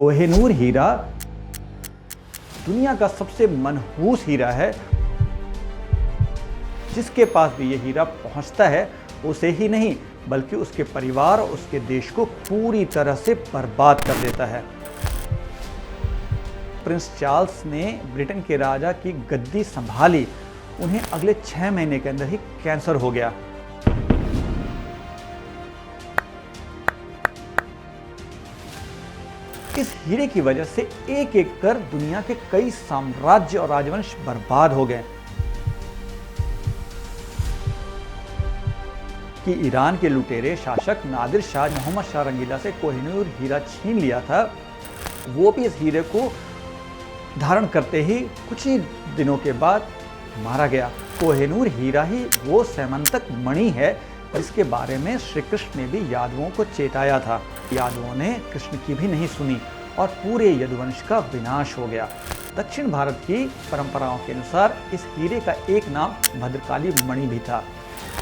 कोहिनूर हीरा दुनिया का सबसे मनहूस हीरा है। जिसके पास भी ये हीरा पहुंचता है उसे ही नहीं बल्कि उसके परिवार और उसके देश को पूरी तरह से बर्बाद कर देता है। प्रिंस चार्ल्स ने ब्रिटेन के राजा की गद्दी संभाली। उन्हें अगले 6 महीने के अंदर ही कैंसर हो गया। इस हीरे की वजह से एक एक कर दुनिया के कई साम्राज्य और राजवंश बर्बाद हो गए। कि ईरान के लुटेरे शासक नादिर शाह मोहम्मद शाह रंगीला से कोहिनूर हीरा छीन लिया था, वो भी इस हीरे को धारण करते ही कुछ ही दिनों के बाद मारा गया। कोहिनूर हीरा ही वो सैमंतक मणि है जिसके बारे में श्री कृष्ण ने भी यादवों को चेताया था। यादवों ने कृष्ण की भी नहीं सुनी और पूरे यदुवंश का विनाश हो गया। दक्षिण भारत की परंपराओं के अनुसार इस हीरे का एक नाम भद्रकाली मणि भी था,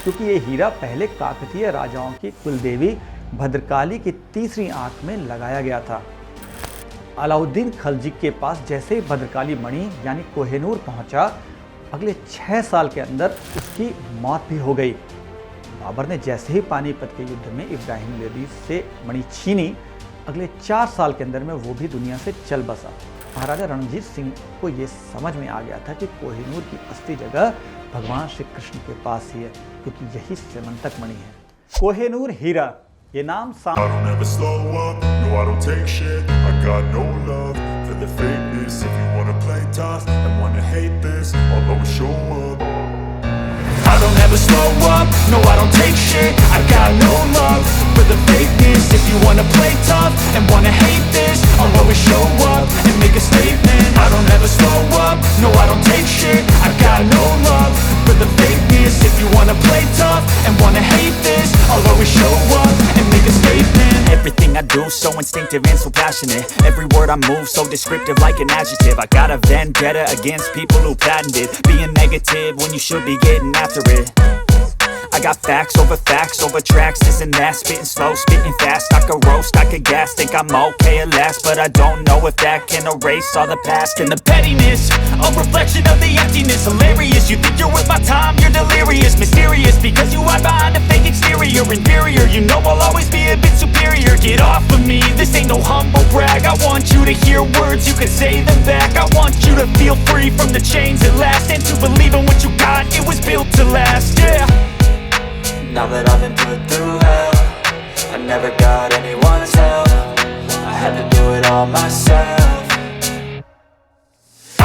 क्योंकि ये हीरा पहले काकतीय राजाओं की कुलदेवी भद्रकाली की तीसरी आंख में लगाया गया था। अलाउद्दीन खलजी के पास जैसे ही भद्रकाली मणि यानी कोहिनूर पहुंचा, अगले 6 साल के अंदर उसकी मौत भी हो गई। बाबर ने जैसे ही पानीपत के युद्ध में इब्राहिम लोदी से मणि छीनी, अगले 4 साल के अंदर में वो भी दुनिया से चल बसा। महाराजा रणजीत सिंह को ये समझ में आ गया था कि कोहिनूर की असली जगह भगवान श्री कृष्ण के पास ही है, क्योंकि यही सैमंतक मणि है। कोहिनूर हीरा ये नाम I don't ever slow up, no I don't take shit. I got no love for the fakeness. If you wanna play tough and wanna hate this, I'll always show up and make a statement. I don't ever slow up, no I don't take shit. I got no love for the fakeness. If you wanna play tough and wanna hate this, I'll always show up and make a statement. Everything I do so instinctive and so passionate. Every word I move so descriptive like an adjective. I got a vendetta against people who patented being negative when you should be getting after it. I got facts over tracks, this and that. Spitting slow, spitting fast. I could roast, I could gas. Think I'm okay at last, but I don't know if that can erase all the past. And the pettiness, a reflection of the emptiness. Hilarious, you think you're worth my time, you're delirious. Mysterious, because you hide behind a fake exterior. Inferior, you know I'll always be a bit superior. Get off of me, this ain't no humble brag. I want you to hear words, you can say them back. I want you to feel free from the chains at last, and to believe in what you got, it was built to last, yeah. Now that I've been put through hell, I never got anyone's help. I had to do it all myself.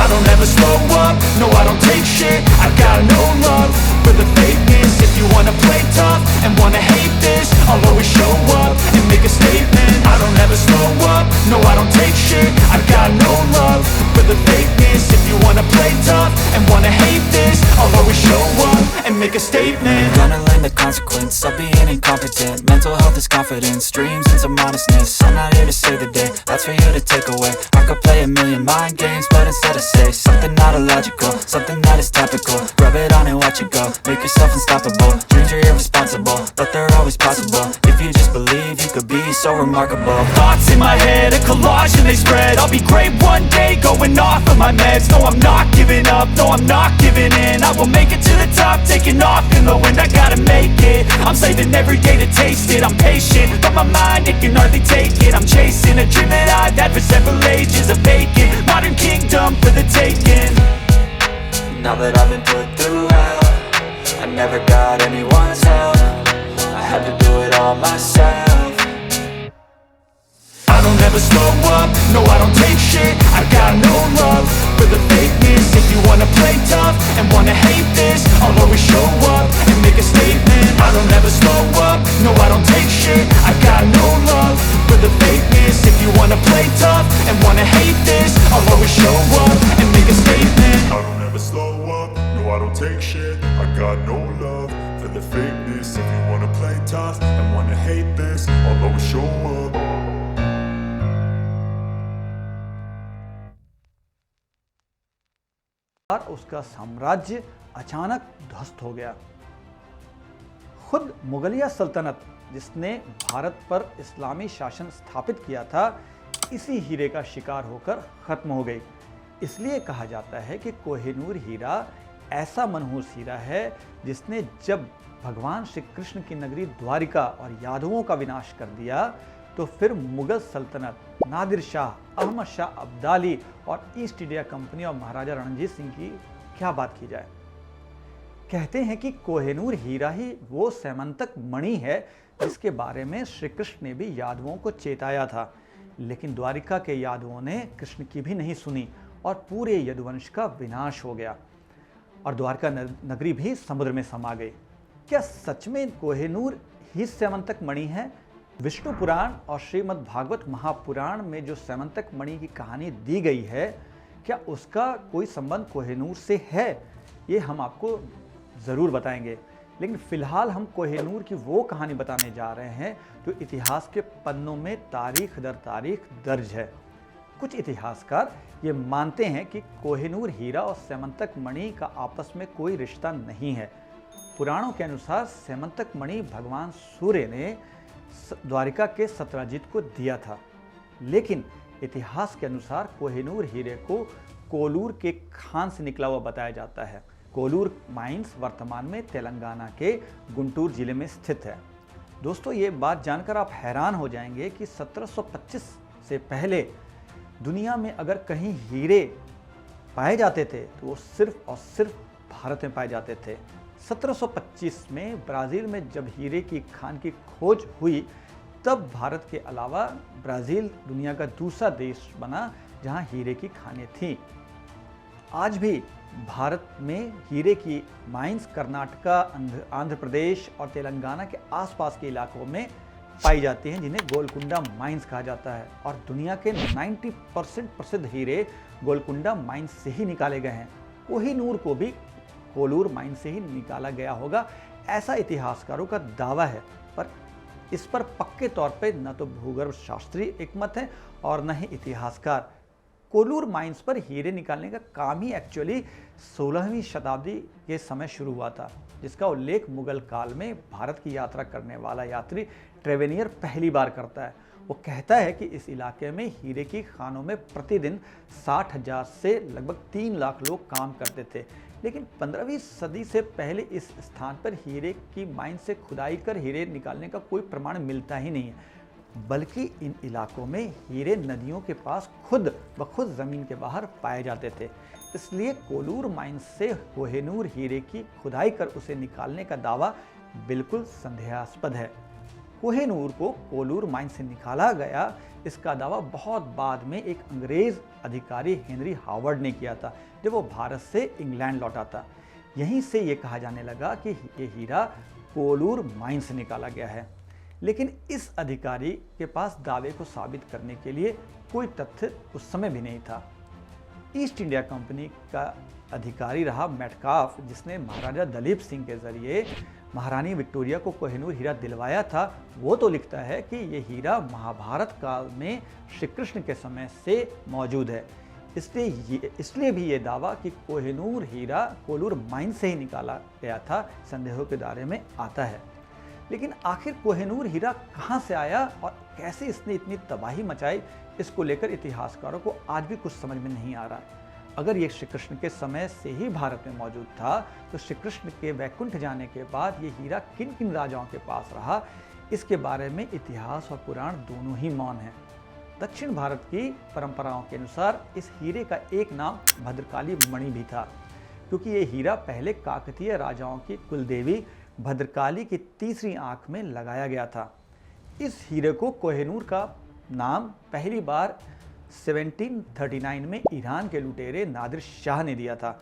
I don't ever slow up, no I don't take shit. I got no love for the fakeness. If you wanna play tough and wanna hate this, I'll always show up and make a statement. I don't ever slow up, no I don't take shit. I got no love for the fakeness. If you wanna play tough and wanna hate this, I'll always show up and make a statement. Gonna learn the consequence of being incompetent. Mental health is confidence, dreams and some honestness. I'm not here to save the day, that's for you to take away. I could play a million mind games, but instead I say something not illogical, something that is topical. Rub it on and watch it go, make yourself unstoppable. Dreams are irresponsible, but they're always possible. If you just believe, you could be so remarkable. Thoughts in my head, a collage and they spread. I'll be great one day, going off of my meds. No, I'm not giving up, no, I'm not giving in. I will make it to the top, taking off in the wind. I gotta make it, I'm saving every day to taste it. I'm patient, but my mind, it can hardly take it. I'm chasing a dream that I've had for several ages. A vacant, modern kingdom for the taking. Now that I've been put through hell, I never got anyone's help. I had to do it all myself. I don't ever slow up, no I don't take shit. I got no love for the fakeness. If you wanna play tough and wanna hate this, I'll always show up and make a statement. I don't ever slow up, no I don't take shit. I got no love for the fakeness. If you wanna play tough and wanna hate this, I'll always show up and make a statement. I don't ever slow up, no I don't take shit. I got no love for the fakeness. If you wanna play tough and wanna hate this, I'll always show up. और उसका साम्राज्य अचानक ध्वस्त हो गया। खुद मुगलिया सल्तनत जिसने भारत पर इस्लामी शासन स्थापित किया था, इसी हीरे का शिकार होकर खत्म हो गई। इसलिए कहा जाता है कि कोहिनूर हीरा ऐसा मनहूस हीरा है जिसने जब भगवान श्री कृष्ण की नगरी द्वारिका और यादवों का विनाश कर दिया तो फिर मुगल सल्तनत, नादिर शाह, अहमद शाह अब्दाली और ईस्ट इंडिया कंपनी और महाराजा रणजीत सिंह की क्या बात की जाए। कहते हैं कि कोहिनूर हीरा ही वो सैमंतक मणि है जिसके बारे में श्री कृष्ण ने भी यादवों को चेताया था, लेकिन द्वारिका के यादवों ने कृष्ण की भी नहीं सुनी और पूरे यदुवंश का विनाश हो गया और द्वारका नगरी भी समुद्र में समा गई। क्या सच में कोहिनूर ही सैमंतक मणि है? विष्णु पुराण और श्रीमद् भागवत महापुराण में जो सैमंतक मणि की कहानी दी गई है, क्या उसका कोई संबंध कोहिनूर से है? ये हम आपको ज़रूर बताएंगे, लेकिन फिलहाल हम कोहिनूर की वो कहानी बताने जा रहे हैं जो इतिहास के पन्नों में तारीख दर तारीख दर्ज है। कुछ इतिहासकार ये मानते हैं कि कोहिनूर हीरा और सैमंतक मणि का आपस में कोई रिश्ता नहीं है। पुराणों के अनुसार सैमंतक मणि भगवान सूर्य ने द्वारिका के सत्राजित को दिया था, लेकिन इतिहास के अनुसार कोहिनूर हीरे को कोलूर के खान से निकला हुआ बताया जाता है। कोलूर माइंस वर्तमान में तेलंगाना के गुंटूर जिले में स्थित है। दोस्तों, ये बात जानकर आप हैरान हो जाएंगे कि 1725 से पहले दुनिया में अगर कहीं हीरे पाए जाते थे तो वो सिर्फ और सिर्फ भारत में पाए जाते थे। 1725 में ब्राज़ील में जब हीरे की खान की खोज हुई तब भारत के अलावा ब्राज़ील दुनिया का दूसरा देश बना जहां हीरे की खानें थीं। आज भी भारत में हीरे की माइंस कर्नाटका, आंध्र प्रदेश और तेलंगाना के आसपास के इलाकों में पाई जाती हैं, जिन्हें गोलकुंडा माइंस कहा जाता है। और दुनिया के 90% प्रसिद्ध हीरे गोलकुंडा माइंस से ही निकाले गए हैं। कोहिनूर को भी कोलूर माइंस से ही निकाला गया होगा, ऐसा इतिहासकारों का दावा है, पर इस पर पक्के तौर पे न तो भूगर्भ शास्त्री एकमत है और न ही इतिहासकार। कोलूर माइंस पर हीरे निकालने का काम ही एक्चुअली 16वीं शताब्दी के समय शुरू हुआ था, जिसका उल्लेख मुगल काल में भारत की यात्रा करने वाला यात्री ट्रेवेनियर पहली बार करता है। वो कहता है कि इस इलाके में हीरे की खानों में प्रतिदिन 60,000 से लगभग 3 लाख लोग काम करते थे, लेकिन 15वीं सदी से पहले इस स्थान पर हीरे की माइन से खुदाई कर हीरे निकालने का कोई प्रमाण मिलता ही नहीं है, बल्कि इन इलाकों में हीरे नदियों के पास खुद ब खुद ज़मीन के बाहर पाए जाते थे। इसलिए कोलूर माइंस से कोहिनूर हीरे की खुदाई कर उसे निकालने का दावा बिल्कुल संदेहास्पद है। कोहिनूर को कोलूर माइंस से निकाला गया, इसका दावा बहुत बाद में एक अंग्रेज़ अधिकारी हेनरी हावर्ड ने किया था जब वो भारत से इंग्लैंड लौटा था। यहीं से ये कहा जाने लगा कि ये हीरा कोलूर माइंस से निकाला गया है, लेकिन इस अधिकारी के पास दावे को साबित करने के लिए कोई तथ्य उस समय भी नहीं था। ईस्ट इंडिया कंपनी का अधिकारी रहा मेटकाफ, जिसने महाराजा दलीप सिंह के जरिए महारानी विक्टोरिया को कोहिनूर हीरा दिलवाया था, वो तो लिखता है कि ये हीरा महाभारत काल में श्री कृष्ण के समय से मौजूद है। इसलिए भी ये दावा कि कोहिनूर हीरा कोलूर माइन से ही निकाला गया था संदेहों के दायरे में आता है। लेकिन आखिर कोहिनूर हीरा कहाँ से आया और कैसे इसने इतनी तबाही मचाई, इसको लेकर इतिहासकारों को आज भी कुछ समझ में नहीं आ रहा है। अगर ये श्री कृष्ण के समय से ही भारत में मौजूद था तो श्री कृष्ण के वैकुंठ जाने के बाद ये हीरा किन किन राजाओं के पास रहा, इसके बारे में इतिहास और पुराण दोनों ही मौन हैं। दक्षिण भारत की परंपराओं के अनुसार इस हीरे का एक नाम भद्रकाली मणि भी था, क्योंकि ये हीरा पहले काकतीय राजाओं की कुलदेवी भद्रकाली की तीसरी आंख में लगाया गया था। इस हीरे को कोहिनूर का नाम पहली बार 1739 में ईरान के लुटेरे नादिर शाह ने दिया था।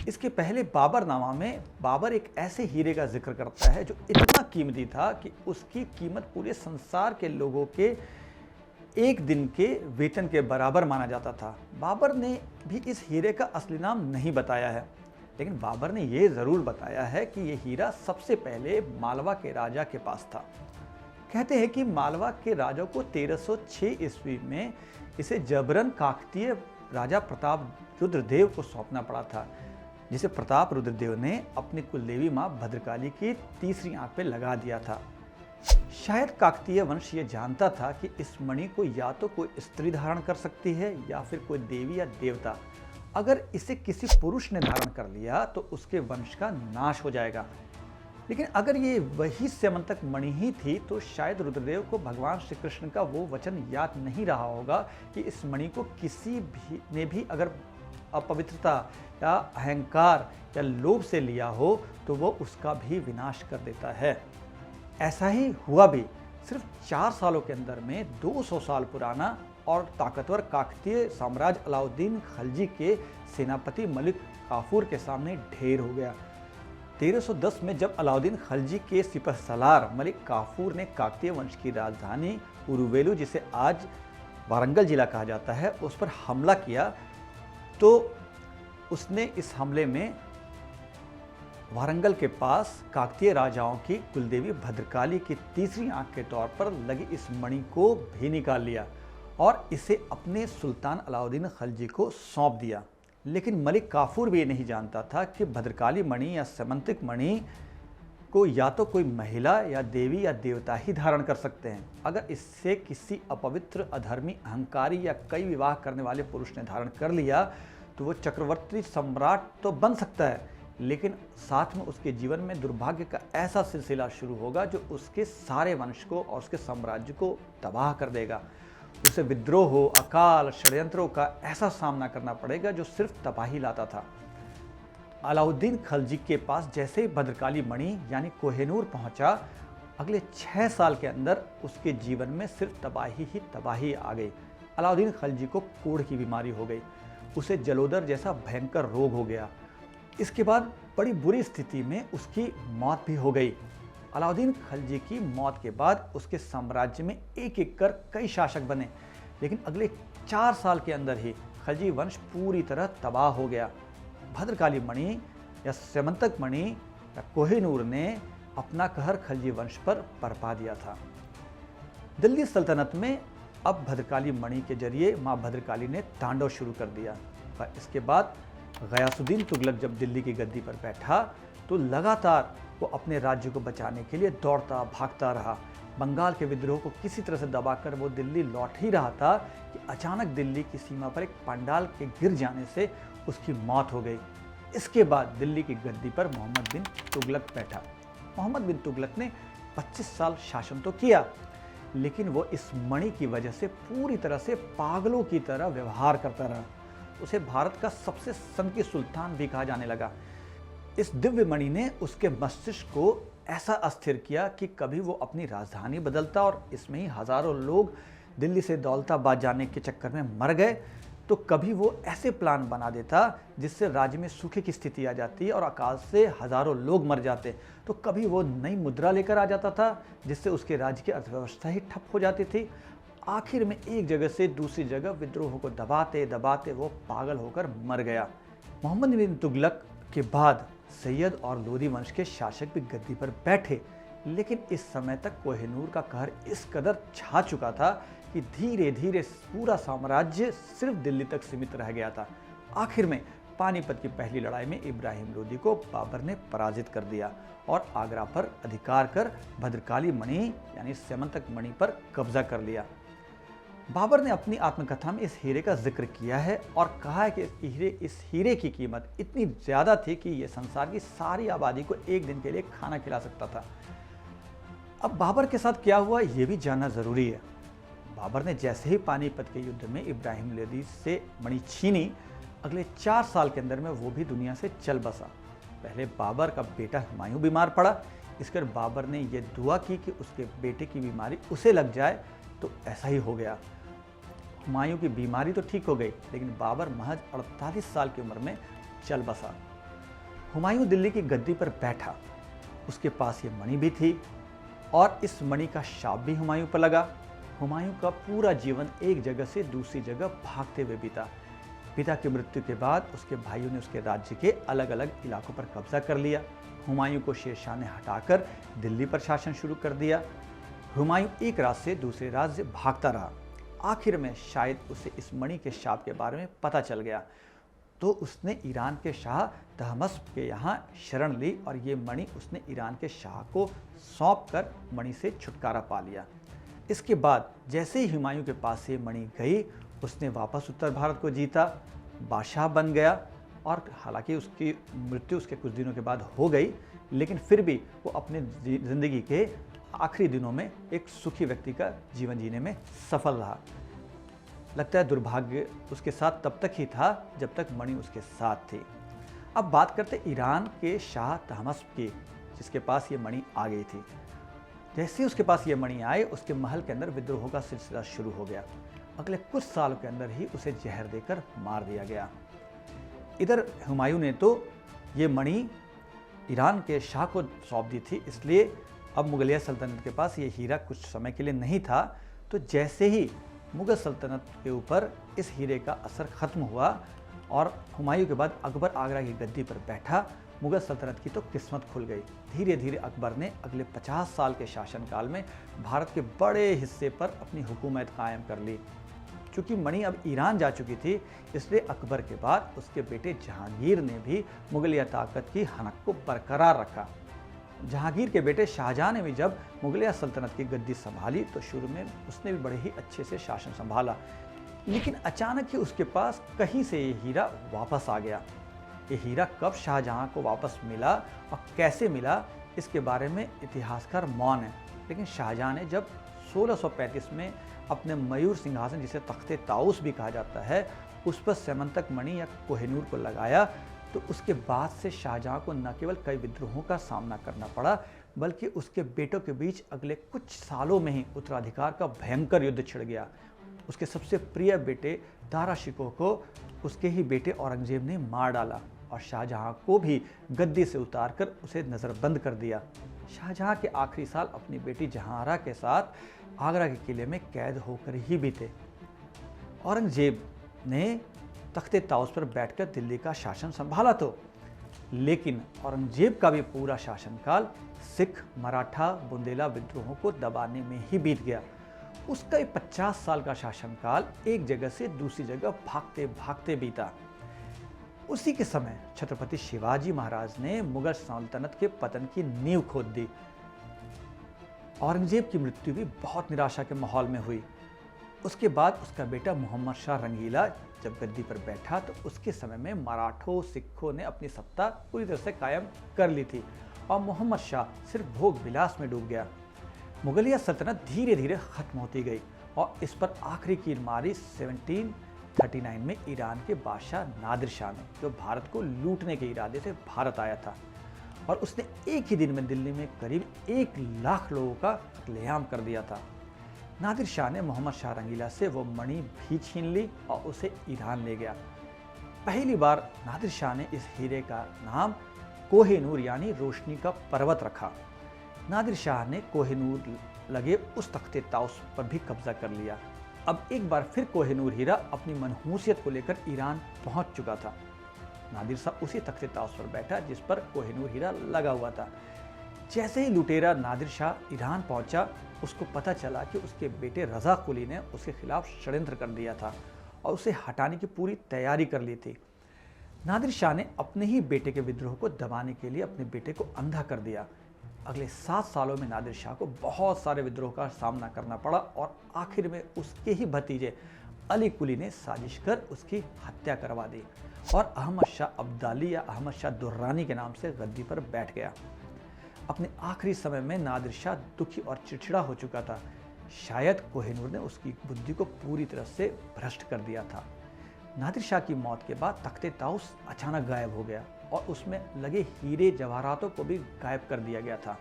इसके पहले बाबरनामा में बाबर एक ऐसे हीरे का जिक्र करता है जो इतना कीमती था कि उसकी कीमत पूरे संसार के लोगों के एक दिन के वेतन के बराबर माना जाता था। बाबर ने भी इस हीरे का असली नाम नहीं बताया है, लेकिन बाबर ने यह ज़रूर बताया है कि यह हीरा सबसे पहले मालवा के राजा के पास था। कहते हैं कि मालवा के राजा को 1306 ईस्वी में इसे जबरन काकतीय राजा प्रताप रुद्रदेव को सौंपना पड़ा था, जिसे प्रताप रुद्रदेव ने अपनी कुलदेवी माँ भद्रकाली की तीसरी आंख पे लगा दिया था। शायद काकतीय वंश ये जानता था कि इस मणि को या तो कोई स्त्री धारण कर सकती है या फिर कोई देवी या देवता। अगर इसे किसी पुरुष ने धारण कर लिया तो उसके वंश का नाश हो जाएगा। लेकिन अगर ये वही स्यमंतक मणि ही थी तो शायद रुद्रदेव को भगवान श्री कृष्ण का वो वचन याद नहीं रहा होगा कि इस मणि को किसी भी ने भी अगर अपवित्रता या अहंकार या लोभ से लिया हो तो वो उसका भी विनाश कर देता है। ऐसा ही हुआ भी। सिर्फ 4 सालों के अंदर में 200 साल पुराना और ताकतवर काकतीय साम्राज्य अलाउद्दीन खलजी के सेनापति मलिक काफूर के सामने ढेर हो गया। 1310 में जब अलाउद्दीन खलजी के सिपहसालार मलिक काफूर ने काकतीय वंश की राजधानी उरुवेलू, जिसे आज वारंगल जिला कहा जाता है, उस पर हमला किया तो उसने इस हमले में वारंगल के पास काकतीय राजाओं की कुलदेवी भद्रकाली की तीसरी आंख के तौर पर लगी इस मणि को भी निकाल लिया और इसे अपने सुल्तान अलाउद्दीन खलजी को सौंप दिया। लेकिन मलिक काफूर भी ये नहीं जानता था कि भद्रकाली मणि या स्यमंतक मणि को या तो कोई महिला या देवी या देवता ही धारण कर सकते हैं। अगर इससे किसी अपवित्र, अधर्मी, अहंकारी या कई विवाह करने वाले पुरुष ने धारण कर लिया तो वो चक्रवर्ती सम्राट तो बन सकता है, लेकिन साथ में उसके जीवन में दुर्भाग्य का ऐसा सिलसिला शुरू होगा जो उसके सारे वंश को और उसके साम्राज्य को तबाह कर देगा। उसे विद्रोह, अकाल, षड्यंत्रों का ऐसा सामना करना पड़ेगा जो सिर्फ तबाही लाता था। अलाउद्दीन खलजी के पास जैसे ही भद्रकाली मणि यानी कोहिनूर पहुंचा, अगले 6 साल के अंदर उसके जीवन में सिर्फ तबाही ही तबाही आ गई। अलाउद्दीन खलजी को कोढ़ की बीमारी हो गई, उसे जलोदर जैसा भयंकर रोग हो गया। इसके बाद बड़ी बुरी स्थिति में उसकी मौत भी हो गई। अलाउद्दीन खलजी की मौत के बाद उसके साम्राज्य में एक एक कर कई शासक बने, लेकिन अगले 4 साल के अंदर ही खलजी वंश पूरी तरह तबाह हो गया। भद्रकाली मणि या स्यमंतक मणि या कोहिनूर ने अपना कहर खलजी वंश पर बरपा दिया था। दिल्ली सल्तनत में अब भद्रकाली मणि के जरिए माँ भद्रकाली ने तांडव शुरू कर दिया। और इसके बाद गयासुद्दीन तुगलक जब दिल्ली की गद्दी पर बैठा तो लगातार वो अपने राज्य को बचाने के लिए दौड़ता भागता रहा। बंगाल के विद्रोह को किसी तरह से दबाकर वो दिल्ली लौट ही रहा था कि अचानक दिल्ली की सीमा पर एक पंडाल के गिर जाने से उसकी मौत हो गई। इसके बाद दिल्ली की गद्दी पर मोहम्मद बिन तुगलक बैठा। मोहम्मद बिन तुगलक ने 25 साल शासन तो किया, लेकिन वो इस मणि की वजह से पूरी तरह से पागलों की तरह व्यवहार करता रहा। उसे भारत का सबसे सनकी सुल्तान भी कहा जाने लगा। इस दिव्य मणि ने उसके मस्तिष्क को ऐसा अस्थिर किया कि कभी वो अपनी राजधानी बदलता और इसमें ही हजारों लोग दिल्ली से दौलताबाद जाने के चक्कर में मर गए, तो कभी वो ऐसे प्लान बना देता जिससे राज्य में सूखे की स्थिति आ जाती और अकाल से हजारों लोग मर जाते, तो कभी वो नई मुद्रा लेकर आ जाता था जिससे उसके राज्य की अर्थव्यवस्था ही ठप हो जाती थी। आखिर में एक जगह से दूसरी जगह विद्रोह को दबाते दबाते वो पागल होकर मर गया। मोहम्मद बिन तुगलक के बाद सैयद और लोदी वंश के शासक भी गद्दी पर बैठे, लेकिन इस समय तक कोहिनूर का कहर इस कदर छा चुका था कि धीरे धीरे पूरा साम्राज्य सिर्फ दिल्ली तक सीमित रह गया था। आखिर में पानीपत की पहली लड़ाई में इब्राहिम लोदी को बाबर ने पराजित कर दिया और आगरा पर अधिकार कर भद्रकाली मणि यानी स्यमंतक मणि पर कब्जा कर लिया। बाबर ने अपनी आत्मकथा में इस हीरे का जिक्र किया है और कहा है कि इस हीरे की कीमत इतनी ज़्यादा थी कि यह संसार की सारी आबादी को एक दिन के लिए खाना खिला सकता था। अब बाबर के साथ क्या हुआ ये भी जानना ज़रूरी है। बाबर ने जैसे ही पानीपत के युद्ध में इब्राहिम लोदी से मणि छीनी, अगले 4 साल के अंदर में वो भी दुनिया से चल बसा। पहले बाबर का बेटा हुमायूं बीमार पड़ा। इसके बाद बाबर ने यह दुआ की कि उसके बेटे की बीमारी उसे लग जाए, तो ऐसा ही हो गया। हुमायूं की बीमारी तो ठीक हो गई, लेकिन बाबर महज 48 साल की उम्र में चल बसा। हुमायूं दिल्ली की गद्दी पर बैठा, उसके पास ये मणि भी थी और इस मणि का शाप भी हुमायूं पर लगा। हुमायूं का पूरा जीवन एक जगह से दूसरी जगह भागते हुए बीता। पिता की मृत्यु के बाद उसके भाइयों ने उसके राज्य के अलग अलग इलाकों पर कब्जा कर लिया। हुमायूं को शेरशाह ने हटाकर दिल्ली पर शासन शुरू कर दिया। हुमायूं एक राज्य से दूसरे राज्य भागता रहा। आखिर में शायद उसे इस मणि के शाप के बारे में पता चल गया, तो उसने ईरान के शाह तहमस्प के यहाँ शरण ली और ये मणि उसने ईरान के शाह को सौंप कर मणि से छुटकारा पा लिया। इसके बाद जैसे ही हुमायूं के पास ये मणि गई, उसने वापस उत्तर भारत को जीता, बादशाह बन गया। और हालांकि उसकी मृत्यु उसके कुछ दिनों के बाद हो गई, लेकिन फिर भी वो अपने ज़िंदगी के आखिरी दिनों में एक सुखी व्यक्ति का जीवन जीने में सफल रहा। लगता है दुर्भाग्य उसके साथ तब तक ही था जब तक मणि उसके साथ थी। अब बात करते ईरान के शाह तहमस्प की, जिसके पास ये मणि आ गई थी। जैसे ही उसके पास ये मणि आए, उसके महल के अंदर विद्रोहों का सिलसिला शुरू हो गया। अगले कुछ सालों के अंदर ही उसे जहर देकर मार दिया गया। इधर हुमायूं ने तो ये मणि ईरान के शाह को सौंप दी थी, इसलिए अब मुगलिया सल्तनत के पास ये हीरा कुछ समय के लिए नहीं था। तो जैसे ही मुगल सल्तनत के ऊपर इस हीरे का असर ख़त्म हुआ और हुमायूं के बाद अकबर आगरा की गद्दी पर बैठा, मुगल सल्तनत की तो किस्मत खुल गई। धीरे धीरे अकबर ने अगले 50 साल के शासनकाल में भारत के बड़े हिस्से पर अपनी हुकूमत कायम कर ली। चूँकि मणि अब ईरान जा चुकी थी, इसलिए अकबर के बाद उसके बेटे जहांगीर ने भी मुगलिया ताकत की हनक को बरकरार रखा। जहांगीर के बेटे शाहजहां ने भी जब मुगलिया सल्तनत की गद्दी संभाली तो शुरू में उसने भी बड़े ही अच्छे से शासन संभाला, लेकिन अचानक ही उसके पास कहीं से ये हीरा वापस आ गया। ये हीरा कब शाहजहां को वापस मिला और कैसे मिला, इसके बारे में इतिहासकार मौन है। लेकिन शाहजहां ने जब 1635 में अपने मयूर सिंहासन, जिसे तख्ते ताउस भी कहा जाता है, उस पर सेमंतक मणि या कोहिनूर को लगाया, तो उसके बाद से शाहजहां को न केवल कई विद्रोहों का सामना करना पड़ा, बल्कि उसके बेटों के बीच अगले कुछ सालों में ही उत्तराधिकार का भयंकर युद्ध छिड़ गया। उसके सबसे प्रिय बेटे दारा शिकोह को उसके ही बेटे औरंगजेब ने मार डाला और शाहजहां को भी गद्दी से उतारकर उसे नज़रबंद कर दिया। शाहजहां के आखिरी साल अपनी बेटी जहांआरा के साथ आगरा के किले में कैद होकर ही बीते। औरंगजेब ने तख्ते ताउस पर बैठकर दिल्ली का शासन संभाला तो, लेकिन औरंगजेब का भी पूरा शासनकाल सिख, मराठा, बुंदेला विद्रोहों को दबाने में ही बीत गया। उसका 50 साल का शासनकाल एक जगह से दूसरी जगह भागते भागते बीता। उसी के समय छत्रपति शिवाजी महाराज ने मुगल सल्तनत के पतन की नींव खोद दी। औरंगजेब की मृत्यु भी बहुत निराशा के माहौल में हुई। उसके बाद उसका बेटा मोहम्मद शाह रंगीला जब गद्दी पर बैठा तो उसके समय में मराठों, सिखों ने अपनी सत्ता पूरी तरह से कायम कर ली थी और मोहम्मद शाह सिर्फ भोग विलास में डूब गया। मुगलिया सल्तनत धीरे धीरे खत्म होती गई और इस पर आखिरी कील मारी 1739 में ईरान के बादशाह नादिर शाह ने, जो भारत को लूटने के इरादे से भारत आया था और उसने एक ही दिन में दिल्ली में करीब 1 लाख लोगों का कत्लेआम कर दिया था। नादिर शाह ने मोहम्मद शाह रंगीला से वो मणि भी छीन ली और उसे ईरान ले गया। पहली बार नादिर शाह ने इस हीरे का नाम कोहिनूर यानी रोशनी का पर्वत रखा। नादिर शाह ने कोहिनूर लगे उस तख्ते ताउस पर भी कब्जा कर लिया। अब एक बार फिर कोहिनूर हीरा अपनी मनहूसियत को लेकर ईरान पहुंच चुका था। नादिर शाह उसी तख्ते ताउस पर बैठा जिस पर कोहिनूर हीरा लगा हुआ था। जैसे ही लुटेरा नादिर शाह ईरान पहुंचा, उसको पता चला कि उसके बेटे रज़ा कुली ने उसके खिलाफ षड्यंत्र कर दिया था और उसे हटाने की पूरी तैयारी कर ली थी। नादिर शाह ने अपने ही बेटे के विद्रोह को दबाने के लिए अपने बेटे को अंधा कर दिया। अगले 7 सालों में नादिर शाह को बहुत सारे विद्रोह का सामना करना पड़ा और आखिर में उसके ही भतीजे अली कुली ने साजिश कर उसकी हत्या करवा दी और अहमद शाह अब्दाली या अहमद शाह दुर्रानी के नाम से गद्दी पर बैठ गया। अपने आखिरी समय में नादिर शाह दुखी और चिड़चिड़ा हो चुका था। शायद कोहिनूर ने उसकी बुद्धि को पूरी तरह से भ्रष्ट कर दिया था। नादिर शाह की मौत के बाद तख्ते ताउस अचानक गायब हो गया और उसमें लगे हीरे जवाहरातों को भी गायब कर दिया गया था।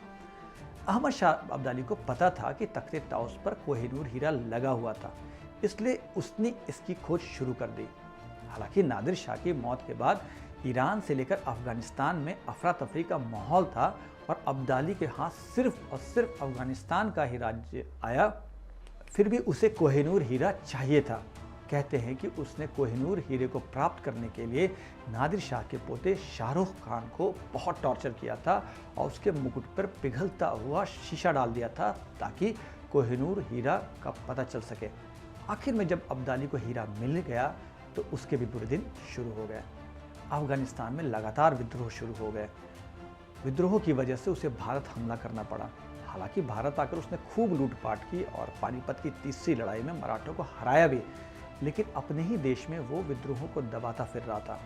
अहमद शाह अब्दाली को पता था कि तख्ते ताउस पर कोहिनूर हीरा लगा हुआ था, इसलिए उसने इसकी खोज शुरू कर दी। हालांकि नादिर शाह की मौत के बाद ईरान से लेकर अफगानिस्तान में अफरा तफरी का माहौल था और अब्दाली के हाथ सिर्फ और सिर्फ अफगानिस्तान का ही राज्य आया, फिर भी उसे कोहिनूर हीरा चाहिए था। कहते हैं कि उसने कोहिनूर हीरे को प्राप्त करने के लिए नादिर शाह के पोते शाहरुख खान को बहुत टॉर्चर किया था और उसके मुकुट पर पिघलता हुआ शीशा डाल दिया था ताकि कोहिनूर हीरा का पता चल सके। आखिर में जब अब्दाली को हीरा मिल गया तो उसके भी बुरे दिन शुरू हो गए। अफगानिस्तान में लगातार विद्रोह शुरू हो गए। विद्रोह की वजह से उसे भारत हमला करना पड़ा। हालांकि भारत आकर उसने खूब लूटपाट की और पानीपत की तीसरी लड़ाई में मराठों को हराया भी, लेकिन अपने ही देश में वो विद्रोहों को दबाता फिर रहा था।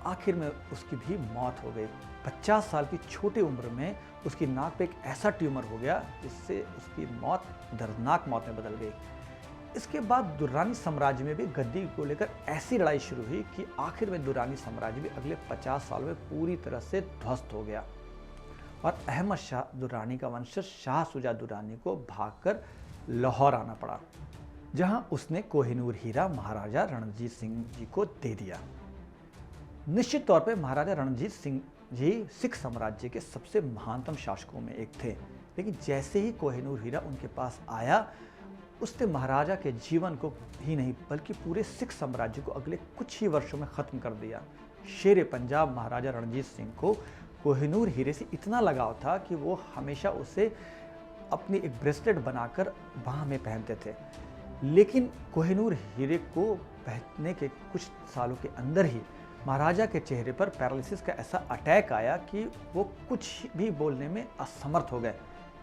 आखिर में उसकी भी मौत हो गई। 50 साल की छोटी उम्र में उसकी नाक पे एक ऐसा ट्यूमर हो गया जिससे उसकी मौत दर्दनाक मौत में बदल गई। इसके बाद दुर्रानी साम्राज्य में भी गद्दी को लेकर ऐसी लड़ाई शुरू हुई कि आखिर में दुर्रानी साम्राज्य भी अगले 50 साल में पूरी तरह से ध्वस्त हो गया और अहमद शाह दुर्रानी का वंशज शाह शुजा दुर्रानी को भागकर लाहौर आना पड़ा, जहां उसने कोहिनूर हीरा महाराजा रणजीत सिंह जी को दे दिया। निश्चित तौर पर महाराजा रणजीत सिंह जी सिख साम्राज्य के सबसे महानतम शासकों में एक थे, लेकिन जैसे ही कोहिनूर हीरा उनके पास आया, उसने महाराजा के जीवन को ही नहीं बल्कि पूरे सिख साम्राज्य को अगले कुछ ही वर्षों में खत्म कर दिया। शेर पंजाब महाराजा रणजीत सिंह को कोहिनूर हीरे से इतना लगाव था कि वो हमेशा उसे अपनी एक ब्रेसलेट बनाकर बाह में पहनते थे। लेकिन कोहिनूर हीरे को पहनने के कुछ सालों के अंदर ही महाराजा के चेहरे पर पैरालिसिस का ऐसा अटैक आया कि वो कुछ भी बोलने में असमर्थ हो गए।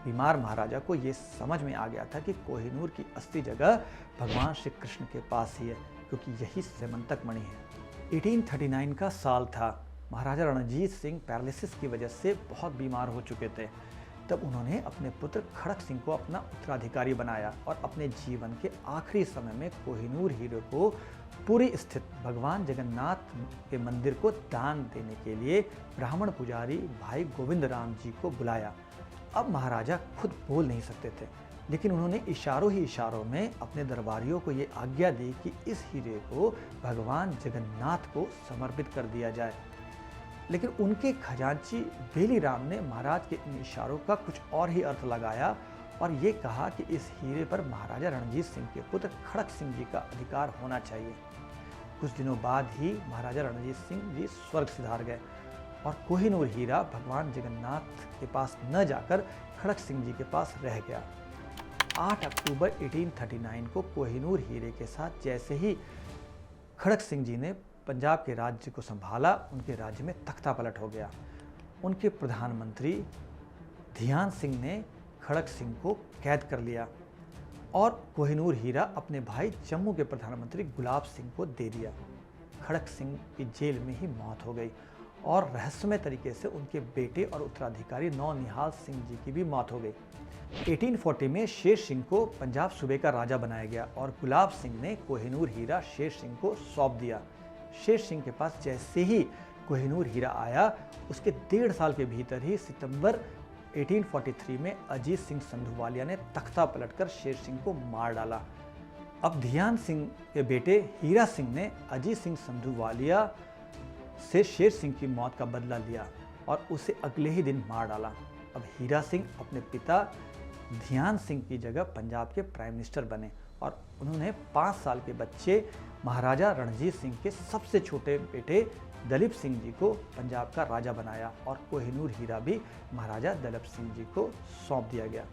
बीमार महाराजा को ये समझ में आ गया था कि कोहिनूर की असली जगह भगवान श्री कृष्ण के पास ही है, क्योंकि यही सेमंतक मणि है। 1839 का साल था। महाराजा रणजीत सिंह पैरालिसिस की वजह से बहुत बीमार हो चुके थे। तब उन्होंने अपने पुत्र खड़क सिंह को अपना उत्तराधिकारी बनाया और अपने जीवन के आखिरी समय में कोहिनूर हीरे को पुरी स्थित भगवान जगन्नाथ के मंदिर को दान देने के लिए ब्राह्मण पुजारी भाई गोविंद राम जी को बुलाया। अब महाराजा खुद बोल नहीं सकते थे, लेकिन उन्होंने इशारों ही इशारों में अपने दरबारियों को ये आज्ञा दी कि इस हीरे को भगवान जगन्नाथ को समर्पित कर दिया जाए। लेकिन उनके खजांची बेली राम ने महाराज के इन इशारों का कुछ और ही अर्थ लगाया और ये कहा कि इस हीरे पर महाराजा रणजीत सिंह के पुत्र खड़क सिंह जी का अधिकार होना चाहिए। कुछ दिनों बाद ही महाराजा रणजीत सिंह जी स्वर्ग सिधार गए और कोहिनूर हीरा भगवान जगन्नाथ के पास न जाकर खड़क सिंह जी के पास रह गया। 8 अक्टूबर 1839 को कोहिनूर हीरे के साथ जैसे ही खड़क सिंह जी ने पंजाब के राज्य को संभाला, उनके राज्य में तख्ता पलट हो गया। उनके प्रधानमंत्री ध्यान सिंह ने खड़क सिंह को कैद कर लिया और कोहिनूर हीरा अपने भाई जम्मू के प्रधानमंत्री गुलाब सिंह को दे दिया। खड़क सिंह की जेल में ही मौत हो गई और रहस्यमय तरीके से उनके बेटे और उत्तराधिकारी नौनिहाल सिंह जी की भी मौत हो गई। 1840 में शेर सिंह को पंजाब सूबे का राजा बनाया गया और गुलाब सिंह ने कोहिनूर हीरा शेर सिंह को सौंप दिया। शेर सिंह के पास जैसे ही कोहिनूर हीरा आया, उसके 1.5 साल के भीतर ही सितंबर 1843 में अजीत सिंह संधूवालिया ने तख्ता पलटकर शेर सिंह को मार डाला। अब ध्यान सिंह के बेटे हीरा सिंह ने अजीत सिंह संधूवालिया से शेर सिंह की मौत का बदला लिया और उसे अगले ही दिन मार डाला। अब हीरा सिंह अपने पिता ध्यान सिंह की जगह पंजाब के प्राइम मिनिस्टर बने और उन्होंने 5 साल के बच्चे महाराजा रणजीत सिंह के सबसे छोटे बेटे दलीप सिंह जी को पंजाब का राजा बनाया और कोहिनूर हीरा भी महाराजा दलीप सिंह जी को सौंप दिया गया।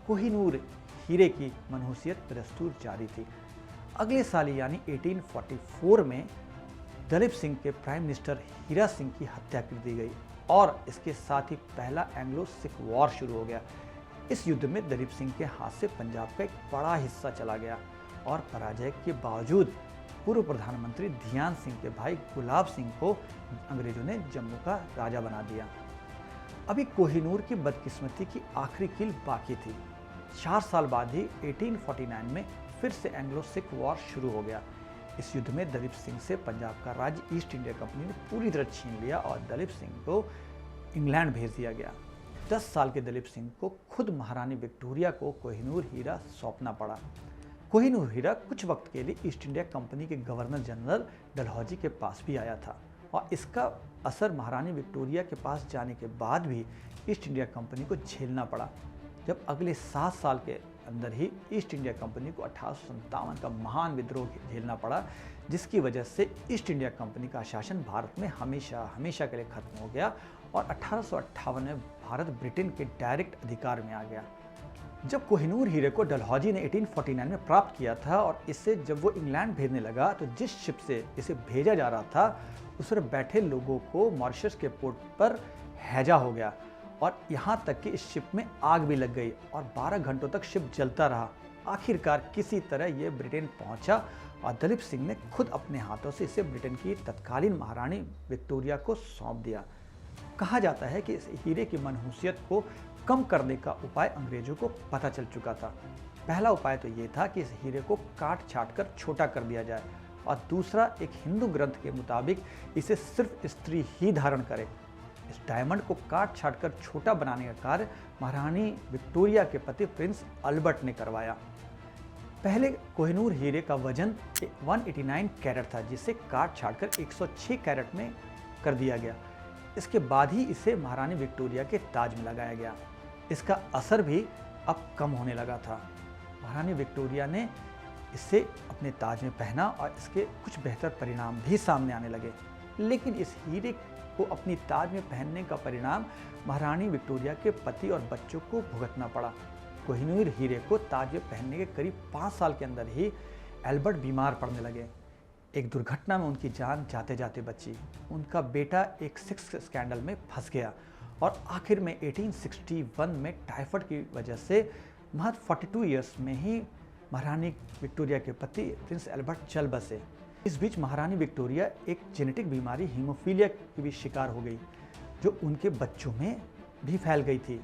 कोहिनूर हीरे की मनहूसियत दस्तूर जारी थी। अगले साल यानी 1844 में दलीप सिंह के प्राइम मिनिस्टर हीरा सिंह की हत्या कर दी गई और इसके साथ ही पहला एंग्लो सिख वॉर शुरू हो गया। इस युद्ध में दलीप सिंह के हाथ से पंजाब का एक बड़ा हिस्सा चला गया और पराजय के बावजूद पूर्व प्रधानमंत्री ध्यान सिंह के भाई गुलाब सिंह को अंग्रेजों ने जम्मू का राजा बना दिया। अभी कोहिनूर की बदकिस्मती की आखिरी कील बाकी थी। 4 साल बाद ही 1849 में फिर से एंग्लो सिख वॉर शुरू हो गया। इस युद्ध में दलीप सिंह से पंजाब का राज्य ईस्ट इंडिया कंपनी ने पूरी तरह छीन लिया और दलीप सिंह को इंग्लैंड भेज दिया गया। 10 साल के दलीप सिंह को खुद महारानी विक्टोरिया को कोहिनूर हीरा सौंपना पड़ा। कोहिनूर हीरा कुछ वक्त के लिए ईस्ट इंडिया कंपनी के गवर्नर जनरल डलहौजी के पास भी आया था और इसका असर महारानी विक्टोरिया के पास जाने के बाद भी ईस्ट इंडिया कंपनी को झेलना पड़ा। जब अगले 7 साल के अंदर ही ईस्ट इंडिया कंपनी को 1857 का महान विद्रोह झेलना पड़ा, जिसकी वजह से ईस्ट इंडिया कंपनी का शासन भारत में हमेशा के लिए खत्म हो गया और 1858 में भारत ब्रिटेन के डायरेक्ट अधिकार में आ गया। जब कोहिनूर हीरे को डलहौजी ने 1849 में प्राप्त किया था और इसे जब वो इंग्लैंड भेजने लगा तो जिस शिप से इसे भेजा जा रहा था उस पर बैठे लोगों को मॉरिशस के पोर्ट पर हैजा हो गया और यहाँ तक कि इस शिप में आग भी लग गई और 12 घंटों तक शिप जलता रहा। आखिरकार किसी तरह ये ब्रिटेन पहुंचा और दलीप सिंह ने खुद अपने हाथों से इसे ब्रिटेन की तत्कालीन महारानी विक्टोरिया को सौंप दिया। कहा जाता है कि इस हीरे की मनहूसियत को कम करने का उपाय अंग्रेजों को पता चल चुका था। पहला उपाय तो ये था कि इस हीरे को काट छाट कर छोटा कर दिया जाए और दूसरा एक हिंदू ग्रंथ के मुताबिक इसे सिर्फ स्त्री ही धारण करे। इस डायमंड को काट छाट कर छोटा बनाने का कार्य महारानी विक्टोरिया के पति प्रिंस अल्बर्ट ने करवाया। पहले कोहिनूर हीरे का वजन 189 कैरेट था जिसे काट छाट कर 106 कैरेट में कर दिया गया। इसके बाद ही इसे महारानी विक्टोरिया के ताज में लगाया गया। इसका असर भी अब कम होने लगा था। महारानी विक्टोरिया ने इसे अपने ताज में पहना और इसके कुछ बेहतर परिणाम भी सामने आने लगे। लेकिन इस हीरे को अपनी ताज में पहनने का परिणाम महारानी विक्टोरिया के पति और बच्चों को भुगतना पड़ा। कोहिनूर हीरे को ताज में पहनने के करीब 5 साल के अंदर ही एल्बर्ट बीमार पड़ने लगे। एक दुर्घटना में उनकी जान जाते जाते बची। उनका बेटा एक सेक्स स्कैंडल में फंस गया और आखिर में 1861 में टाइफाइड की वजह से महज 42 ईयर्स में ही महारानी विक्टोरिया के पति प्रिंस एल्बर्ट चल बसे। इस बीच महारानी विक्टोरिया एक जेनेटिक बीमारी हीमोफीलिया की भी शिकार हो गई जो उनके बच्चों में भी फैल गई थी।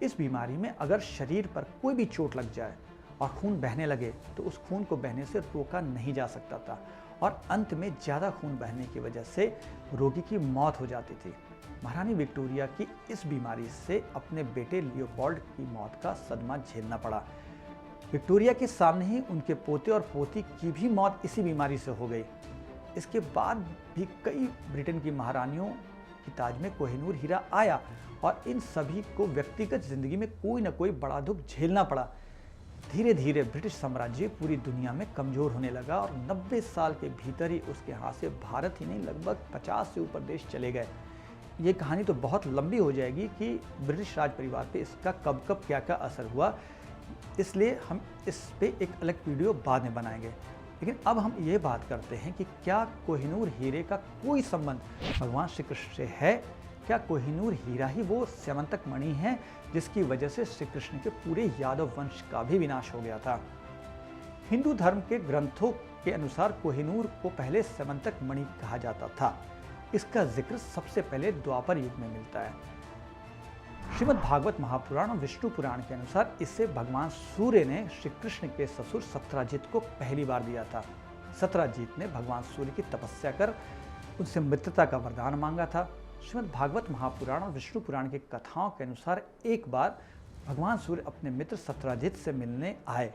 इस बीमारी में अगर शरीर पर कोई भी चोट लग जाए और खून बहने लगे तो उस खून को बहने से रोका नहीं जा सकता था और अंत में ज़्यादा खून बहने की वजह से रोगी की मौत हो जाती थी। महारानी विक्टोरिया की इस बीमारी से अपने बेटे लियोपोल्ड की मौत का सदमा झेलना पड़ा। विक्टोरिया के सामने ही उनके पोते और पोती की भी मौत इसी बीमारी से हो गई। इसके बाद भी कई ब्रिटेन की महारानियों की ताज में कोहिनूर हीरा आया और इन सभी को व्यक्तिगत जिंदगी में कोई ना कोई बड़ा दुख झेलना पड़ा। धीरे धीरे ब्रिटिश साम्राज्य पूरी दुनिया में कमजोर होने लगा और 90 साल के भीतर ही उसके हाथ से भारत ही नहीं लगभग 50 से ऊपर देश चले गए। ये कहानी तो बहुत लंबी हो जाएगी कि ब्रिटिश राज परिवार पे इसका कब कब क्या क्या असर हुआ, इसलिए हम इस पे एक अलग वीडियो बाद में बनाएंगे। लेकिन अब हम ये बात करते हैं कि क्या कोहिनूर हीरे का कोई संबंध भगवान श्री कृष्ण से है? क्या कोहिनूर हीरा ही वो स्यमंतक मणि है जिसकी वजह से श्री कृष्ण के पूरे यादव वंश का भी विनाश हो गया था? हिंदू धर्म के ग्रंथों के अनुसार कोहिनूर को पहले स्यमंतक मणि कहा जाता था। इसका जिक्र सबसे पहले द्वापर युग में मिलता है। श्रीमद् भागवत महापुराण और विष्णु पुराण के अनुसार इसे भगवान सूर्य ने श्री कृष्ण के ससुर सत्राजित को पहली बार दिया था। सत्राजित ने भगवान सूर्य की तपस्या कर उनसे मित्रता का वरदान मांगा था। श्रीमद् भागवत महापुराण और विष्णु पुराण की कथाओं के अनुसार एक बार भगवान सूर्य अपने मित्र सत्राजित से मिलने आए।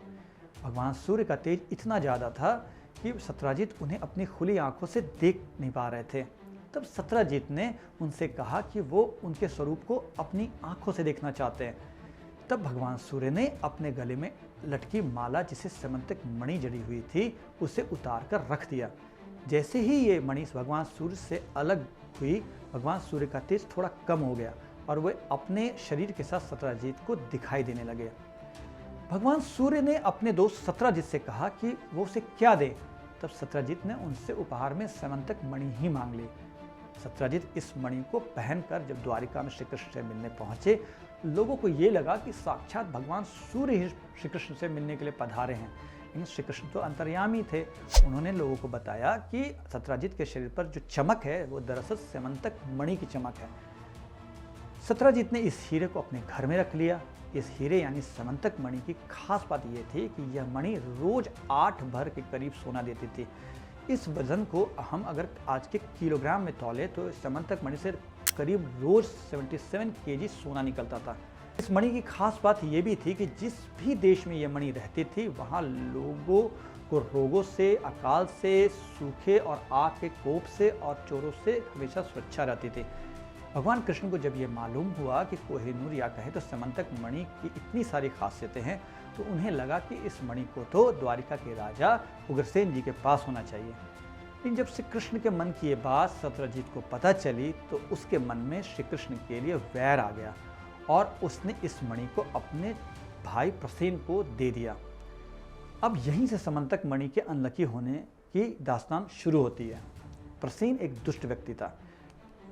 भगवान सूर्य का तेज इतना ज़्यादा था कि सत्राजित उन्हें अपनी खुली आंखों से देख नहीं पा रहे थे। तब सत्राजित ने उनसे कहा कि वो उनके स्वरूप को अपनी आंखों से देखना चाहते हैं। तब भगवान सूर्य ने अपने गले में लटकी माला जिसे स्यमंतक मणि जड़ी हुई थी उसे उतार कर रख दिया। जैसे ही ये मणि भगवान सूर्य से अलग हुई, भगवान सूर्य का तेज थोड़ा कम हो गया और वे अपने शरीर के साथ सत्राजित को दिखाई देने लगे। भगवान सूर्य ने अपने दोस्त सत्राजित से कहा कि वो उसे क्या दे। तब सत्राजित ने उनसे उपहार में स्यमंतक मणि ही मांग ली। सत्राजित इस मणि को पहनकर जब द्वारिका में श्री कृष्ण से मिलने पहुंचे, लोगों को ये लगा कि साक्षात भगवान सूर्य ही श्री कृष्ण से मिलने के लिए पधारे हैं। लेकिन श्री कृष्ण तो अंतर्यामी थे। उन्होंने लोगों को बताया कि सत्राजित के शरीर पर जो चमक है वो दरअसल स्यमंतक मणि की चमक है। सत्राजित ने इस हीरे को अपने घर में रख लिया। इस हीरे यानी स्यमंतक मणि की खास बात यह थी कि यह मणि रोज 8 भर के करीब सोना देती थी। इस वजन को हम अगर आज के किलोग्राम में तौले तो स्यमंतक मणि से करीब रोज 77 केजी सोना निकलता था। इस मणि की खास बात यह भी थी कि जिस भी देश में यह मणि रहती थी वहाँ लोगों को रोगों से, अकाल से, सूखे और आग के कोप से और चोरों से हमेशा सुरक्षा रहती थी। भगवान कृष्ण को जब ये मालूम हुआ कि कोहिनूर या कहे तो स्यमंतक मणि की इतनी सारी खासियतें हैं तो उन्हें लगा कि इस मणि को तो द्वारिका के राजा उग्रसेन जी के पास होना चाहिए। लेकिन जब श्री कृष्ण के मन की ये बात सत्राजित को पता चली तो उसके मन में श्री कृष्ण के लिए वैर आ गया और उसने इस मणि को अपने भाई प्रसेन को दे दिया। अब यहीं से समंतक मणि के अनलकी होने की दास्तान शुरू होती है। प्रसेन एक दुष्ट व्यक्ति था।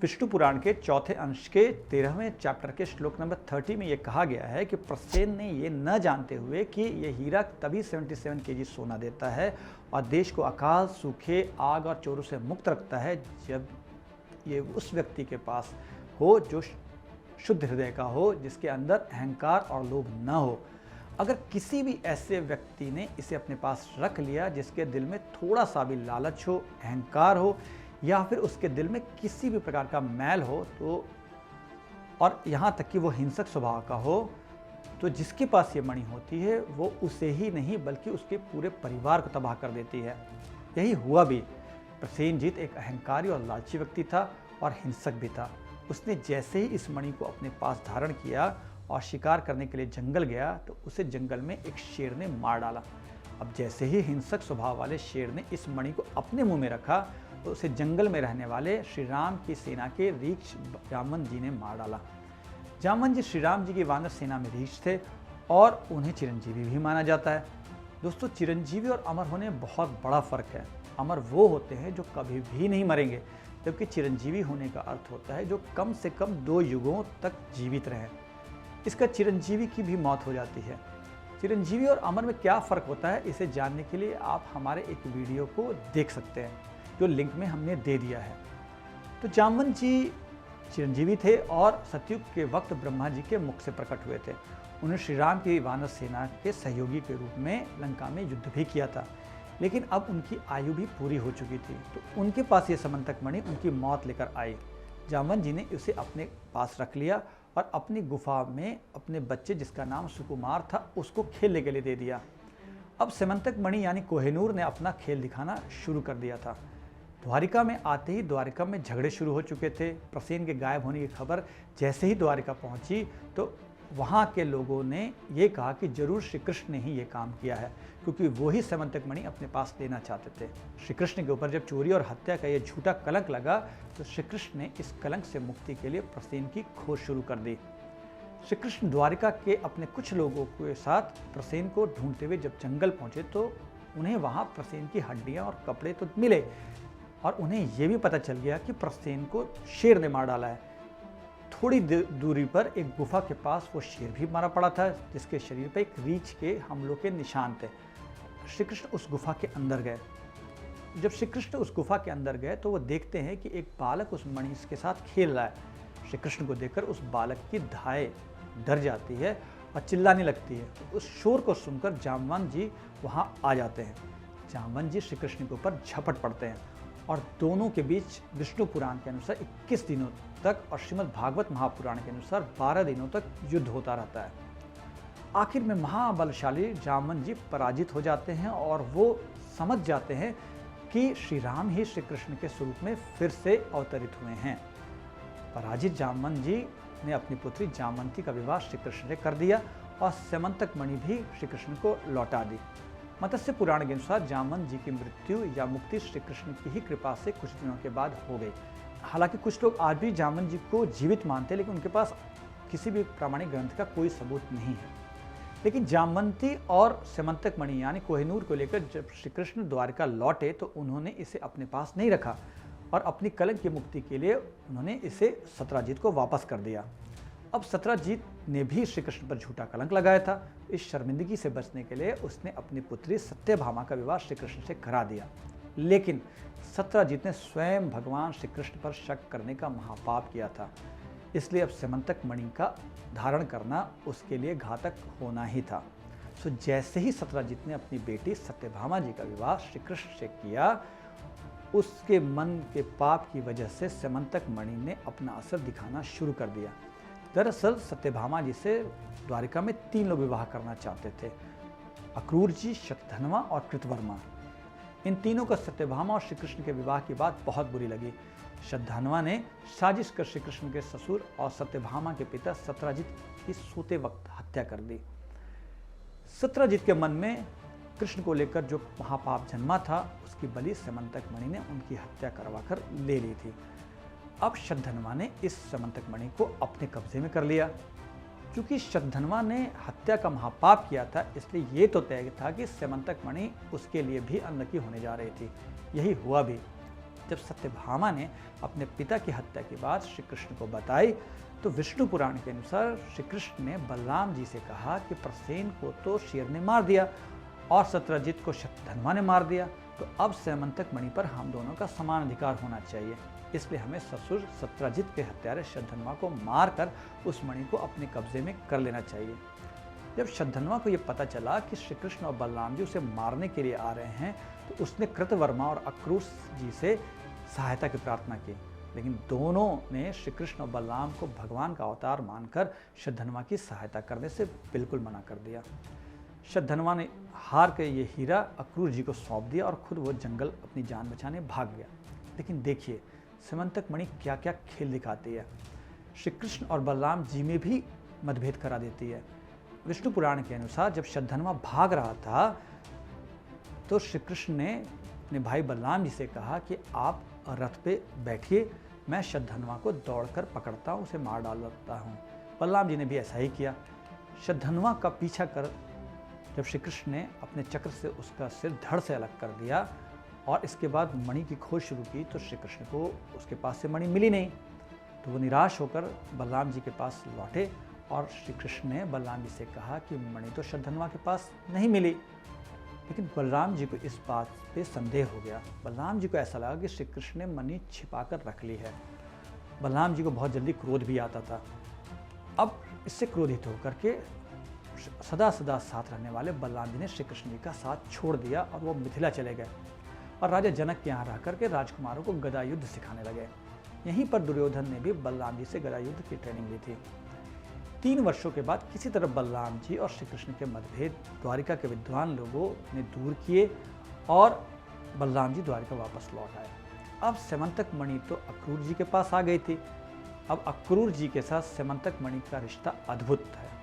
विष्णु पुराण के चौथे अंश के 13वें चैप्टर के श्लोक नंबर 30 में यह कहा गया है कि प्रसेन ने ये न जानते हुए कि यह हीरा तभी 77 केजी सोना देता है और देश को अकाल, सूखे, आग और चोरों से मुक्त रखता है, जब ये उस व्यक्ति के पास हो जो शुद्ध हृदय का हो, जिसके अंदर अहंकार और लोभ न हो। अगर किसी भी ऐसे व्यक्ति ने इसे अपने पास रख लिया जिसके दिल में थोड़ा सा भी लालच हो, अहंकार हो, या फिर उसके दिल में किसी भी प्रकार का मैल हो, तो और यहाँ तक कि वो हिंसक स्वभाव का हो, तो जिसके पास ये मणि होती है वो उसे ही नहीं बल्कि उसके पूरे परिवार को तबाह कर देती है। यही हुआ भी। प्रसेनजीत एक अहंकारी और लालची व्यक्ति था और हिंसक भी था। उसने जैसे ही इस मणि को अपने पास धारण किया और शिकार करने के लिए जंगल गया तो उसे जंगल में एक शेर ने मार डाला। अब जैसे ही हिंसक स्वभाव वाले शेर ने इस मणि को अपने मुंह में रखा तो उसे जंगल में रहने वाले श्री राम की सेना के रीछ जामवंत जी ने मार डाला। जामवंत जी श्री राम जी की वानर सेना में रीछ थे और उन्हें चिरंजीवी भी माना जाता है। दोस्तों, चिरंजीवी और अमर होने में बहुत बड़ा फर्क है। अमर वो होते हैं जो कभी भी नहीं मरेंगे, जबकि चिरंजीवी होने का अर्थ होता है जो कम से कम 2 युगों तक जीवित रहें। इसका चिरंजीवी की भी मौत हो जाती है। चिरंजीवी और अमर में क्या फ़र्क होता है, इसे जानने के लिए आप हमारे एक वीडियो को देख सकते हैं जो लिंक में हमने दे दिया है। तो जामवंत जी चिरंजीवी थे और सतयुग के वक्त ब्रह्मा जी के मुख से प्रकट हुए थे। उन्होंने श्री राम की वानर सेना के सहयोगी के रूप में लंका में युद्ध भी किया था, लेकिन अब उनकी आयु भी पूरी हो चुकी थी, तो उनके पास ये समंतक मणि उनकी मौत लेकर आई। जामवंत जी ने उसे अपने पास रख लिया और अपनी गुफा में अपने बच्चे, जिसका नाम सुकुमार था, उसको खेलने के लिए दे दिया। अब समंतक मणि यानी कोहिनूर ने अपना खेल दिखाना शुरू कर दिया था। द्वारिका में आते ही द्वारिका में झगड़े शुरू हो चुके थे। प्रसेन के गायब होने की खबर जैसे ही द्वारिका पहुंची तो वहाँ के लोगों ने ये कहा कि जरूर श्री कृष्ण ने ही ये काम किया है, क्योंकि वो ही समंतक मणि अपने पास लेना चाहते थे। श्री कृष्ण के ऊपर जब चोरी और हत्या का ये झूठा कलंक लगा तो श्री कृष्ण ने इस कलंक से मुक्ति के लिए प्रसेन की खोज शुरू कर दी। श्री कृष्ण द्वारिका के अपने कुछ लोगों के साथ प्रसेन को ढूंढते हुए जब जंगल पहुंचे तो उन्हें वहाँ प्रसेन की हड्डियाँ और कपड़े तो मिले और उन्हें ये भी पता चल गया कि प्रसेन को शेर ने मार डाला है। थोड़ी दूरी पर एक गुफा के पास वो शेर भी मारा पड़ा था, जिसके शरीर पर एक रीछ के हमलों के निशान थे। श्री कृष्ण उस गुफा के अंदर गए। जब श्री कृष्ण उस गुफा के अंदर गए तो वो देखते हैं कि एक बालक उस मणि के साथ खेल रहा है। श्री कृष्ण को देखकर उस बालक की धाय डर जाती है और चिल्लाने लगती है। उस शोर को सुनकर जामवंत जी वहाँ आ जाते हैं। जामवंत जी श्री कृष्ण के ऊपर झपट पड़ते हैं और दोनों के बीच विष्णु पुराण के अनुसार 21 दिनों तक और श्रीमद् भागवत महापुराण के अनुसार 12 दिनों तक युद्ध होता रहता है। आखिर में महाबलशाली जामवंत जी पराजित हो जाते हैं और वो समझ जाते हैं कि श्री राम ही श्री कृष्ण के स्वरूप में फिर से अवतरित हुए हैं। पराजित जामवंत जी ने अपनी पुत्री जामवंती का विवाह श्री कृष्ण से कर दिया और समंतक मणि भी श्री कृष्ण को लौटा दी। मत्स्य पुराण के अनुसार जामवंत जी की मृत्यु या मुक्ति श्री कृष्ण की ही कृपा से कुछ दिनों के बाद हो गई। हालांकि कुछ लोग आज भी जामवंत जी को जीवित मानते हैं, लेकिन उनके पास किसी भी प्रामाणिक ग्रंथ का कोई सबूत नहीं है। लेकिन जामवंती और समंतक मणि यानी कोहिनूर को लेकर जब श्री कृष्ण द्वारिका लौटे तो उन्होंने इसे अपने पास नहीं रखा और अपनी कलंक की मुक्ति के लिए उन्होंने इसे सत्राजित को वापस कर दिया। अब सत्राजित ने भी श्री कृष्ण पर झूठा कलंक लगाया था। इस शर्मिंदगी से बचने के लिए उसने अपनी पुत्री सत्यभामा का विवाह श्री कृष्ण से करा दिया। लेकिन सत्राजित ने स्वयं भगवान श्री कृष्ण पर शक करने का महापाप किया था, इसलिए अब समंतक मणि का धारण करना उसके लिए घातक होना ही था। सो जैसे ही सत्राजित ने अपनी बेटी सत्यभामा जी का विवाह श्री कृष्ण से किया, उसके मन के पाप की वजह से समंतक मणि ने अपना असर दिखाना शुरू कर दिया। दरअसल सत्यभामा जी से द्वारिका में 3 लोग विवाह करना चाहते थे, अक्रूर जी, शतधन्वा और कृतवर्मा। इन तीनों को सत्यभामा और श्री कृष्ण के विवाह की बात बहुत बुरी लगी। शतधन्वा ने साजिश कर श्री कृष्ण के ससुर और सत्यभामा के पिता सत्राजित की सोते वक्त हत्या कर दी। सत्राजित के मन में कृष्ण को लेकर जो महापाप जन्मा था, उसकी बलि समंतक मणि ने उनकी हत्या करवाकर ले ली थी। अब शतधन्वा ने इस समंतक मणि को अपने कब्जे में कर लिया। चूंकि शतधन्वा ने हत्या का महापाप किया था, इसलिए ये तो तय था कि स्यमंतक मणि उसके लिए भी अन्न की होने जा रही थी। यही हुआ भी। जब सत्यभामा ने अपने पिता की हत्या की बात श्री कृष्ण को बताई तो विष्णु पुराण के अनुसार श्री कृष्ण ने बलराम जी से कहा कि प्रसेन को तो शेर ने मार दिया और सत्यजित को शतधन्वा ने मार दिया, तो अब स्यमंतक मणि पर हम दोनों का समान अधिकार होना चाहिए। इसलिए हमें ससुर सत्यजित के हत्यारे शतधन्वा को मारकर उस मणि को अपने कब्जे में कर लेना चाहिए। जब शतधन्वा को यह पता चला कि श्री कृष्ण और बलराम जी उसे मारने के लिए आ रहे हैं, तो उसने कृतवर्मा और अक्रूर जी से सहायता की प्रार्थना की, लेकिन दोनों ने श्री कृष्ण और बलराम को भगवान का अवतार मानकर शतधन्वा की सहायता करने से बिल्कुल मना कर दिया। शतधन्वा ने हार के ये हीरा अक्रूर जी को सौंप दिया और खुद वो जंगल अपनी जान बचाने भाग गया। लेकिन देखिए स्यमंतक मणि क्या क्या खेल दिखाती है। श्री कृष्ण और बलराम जी में भी मतभेद करा देती है। विष्णु पुराण के अनुसार जब शतधन्वा भाग रहा था तो श्री कृष्ण ने अपने भाई बलराम जी से कहा कि आप रथ पे बैठिए, मैं शतधन्वा को दौड़कर पकड़ता हूँ, उसे मार डालता हूँ। बलराम जी ने भी ऐसा ही किया। शतधन्वा का पीछा कर जब श्री कृष्ण ने अपने चक्र से उसका सिर धड़ से अलग कर दिया और इसके बाद मणि की खोज शुरू की, तो श्री कृष्ण को उसके पास से मणि मिली नहीं। तो वो निराश होकर बलराम जी के पास लौटे और श्री कृष्ण ने बलराम जी से कहा कि मणि तो शतधन्वा के पास नहीं मिली। लेकिन बलराम जी को इस बात पे संदेह हो गया। बलराम जी को ऐसा लगा कि श्री कृष्ण ने मणि छिपाकर रख ली है। बलराम जी को बहुत जल्दी क्रोध भी आता था। अब इससे क्रोधित होकर के सदा सदा साथ रहने वाले बलराम जी ने श्री कृष्ण जी का साथ छोड़ दिया और वो मिथिला चले गए और राजा जनक के यहाँ रह करके राजकुमारों को गदा युद्ध सिखाने लगे। यहीं पर दुर्योधन ने भी बलराम जी से गदा युद्ध की ट्रेनिंग ली थी। 3 वर्षों के बाद किसी तरह बलराम जी और श्री कृष्ण के मतभेद द्वारिका के विद्वान लोगों ने दूर किए और बलराम जी द्वारिका वापस लौट आए। अब स्यमंतक मणि तो अक्रूर जी के पास आ गई थी। अब अक्रूर जी के साथ स्यमंतक मणि का रिश्ता अद्भुत है।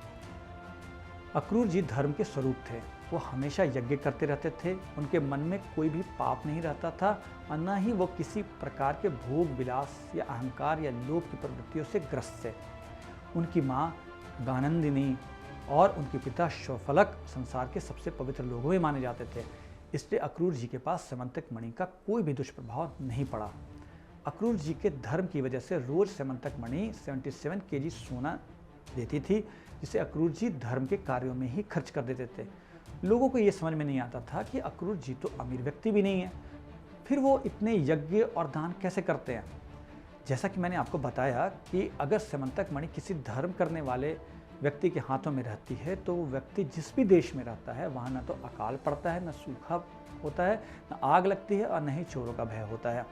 अक्रूर जी धर्म के स्वरूप थे। वो हमेशा यज्ञ करते रहते थे। उनके मन में कोई भी पाप नहीं रहता था और न ही वो किसी प्रकार के भोग विलास या अहंकार या लोभ की प्रवृत्तियों से ग्रस्त थे। उनकी माँ गानंदिनी और उनके पिता शौफलक संसार के सबसे पवित्र लोगों में माने जाते थे। इसलिए अक्रूर जी के पास स्यमंतक मणि का कोई भी दुष्प्रभाव नहीं पड़ा। अक्रूर जी के धर्म की वजह से रोज स्यमंतक मणि 77 केजी सोना देती थी, जिसे अक्रूर जी धर्म के कार्यों में ही खर्च कर देते थे। लोगों को ये समझ में नहीं आता था कि अक्रूर जी तो अमीर व्यक्ति भी नहीं है, फिर वो इतने यज्ञ और दान कैसे करते हैं। जैसा कि मैंने आपको बताया कि अगर स्यमंतक मणि किसी धर्म करने वाले व्यक्ति के हाथों में रहती है तो वो व्यक्ति जिस भी देश में रहता है वहाँ न तो अकाल पड़ता है, न सूखा होता है, न आग लगती है और न ही चोरों का भय होता है।